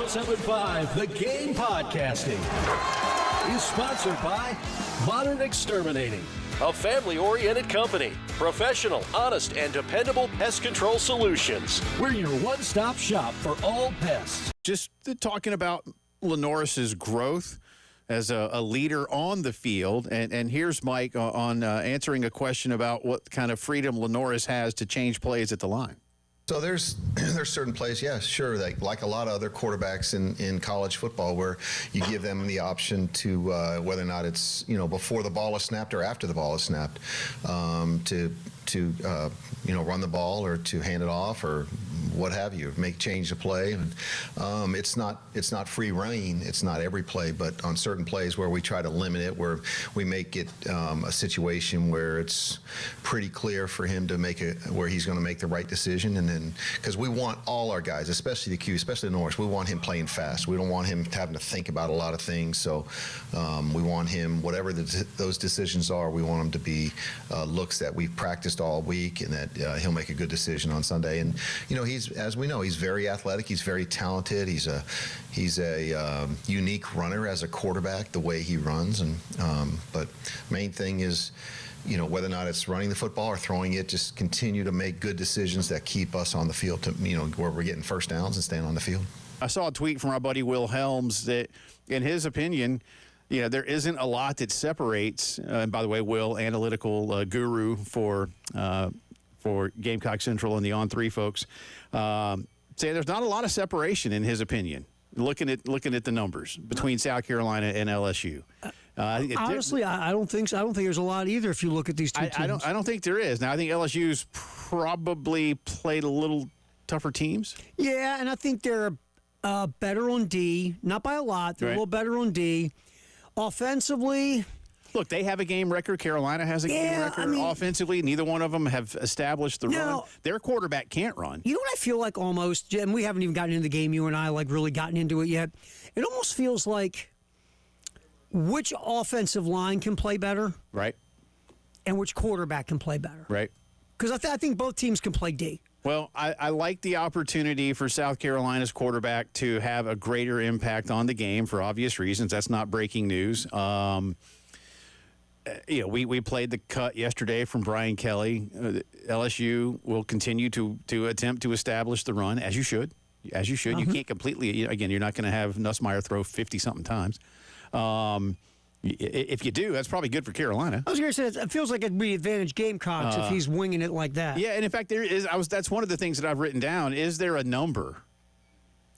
107.5 The Game Podcasting is sponsored by Modern Exterminating, a family-oriented company. Professional, honest, and dependable pest control solutions. We're your one-stop shop for all pests. Just talking about LaNorris's growth as a leader on the field, and here's Mike on answering a question about what kind of freedom LaNorris has to change plays at the line. So there's certain plays, yes, sure, like a lot of other quarterbacks in college football, where you give them the option to whether or not it's before the ball is snapped or after the ball is snapped, to run the ball or to hand it off or what have you, change the play. And it's not free reign. It's not every play, but on certain plays where we try to limit it, where we make it a situation where it's pretty clear for him to where he's going to make the right decision. And then, because we want all our guys, especially the Q, especially LaNorris, we want him playing fast. We don't want him having to think about a lot of things. So we want him, whatever those decisions are, we want him to be looks that we've practiced all week, and that he'll make a good decision on Sunday. And he's, as we know, he's very athletic. He's very talented. He's a unique runner as a quarterback, the way he runs. And but main thing is, whether or not it's running the football or throwing it, just continue to make good decisions that keep us on the field to, where we're getting first downs and staying on the field. I saw a tweet from our buddy Will Helms that, in his opinion, there isn't a lot that separates. And by the way, Will, analytical guru for Gamecock Central and the On3 folks, say there's not a lot of separation in his opinion. Looking at the numbers between South Carolina and LSU. Honestly, I don't think so. I don't think there's a lot either if you look at these two teams. I don't think there is. Now, I think LSU's probably played a little tougher teams. Yeah, and I think they're better on D. Not by a lot. They're a little better on D. Offensively, look, they have a game record. Carolina has a game record. Offensively, neither one of them have established the run. Their quarterback can't run. You know what I feel like almost, and we haven't even gotten into the game, you and I, really gotten into it yet. It almost feels like which offensive line can play better. Right. And which quarterback can play better. Right. Because I think both teams can play D. Well, I like the opportunity for South Carolina's quarterback to have a greater impact on the game for obvious reasons. That's not breaking news. We played the cut yesterday from Brian Kelly. LSU will continue to attempt to establish the run, as you should. As you should. Mm-hmm. You can't completely, again, you're not going to have Nussmeier throw 50-something times. If you do, that's probably good for Carolina. I was going to say, it feels like it'd be advantage Gamecocks if he's winging it like that. Yeah, and in fact, that's one of the things that I've written down. Is there a number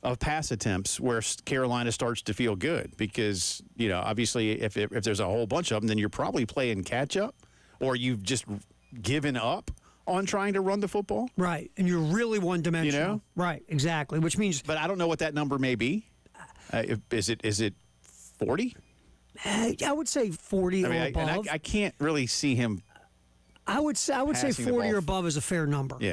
of pass attempts where Carolina starts to feel good? Because, obviously, if there's a whole bunch of them, then you're probably playing catch-up, or you've just given up on trying to run the football. Right, and you're really one-dimensional. Right, exactly, which means... But I don't know what that number may be. Is it 40? I would say 40 or above. I can't really see him. I would say 40 or above is a fair number. Yeah.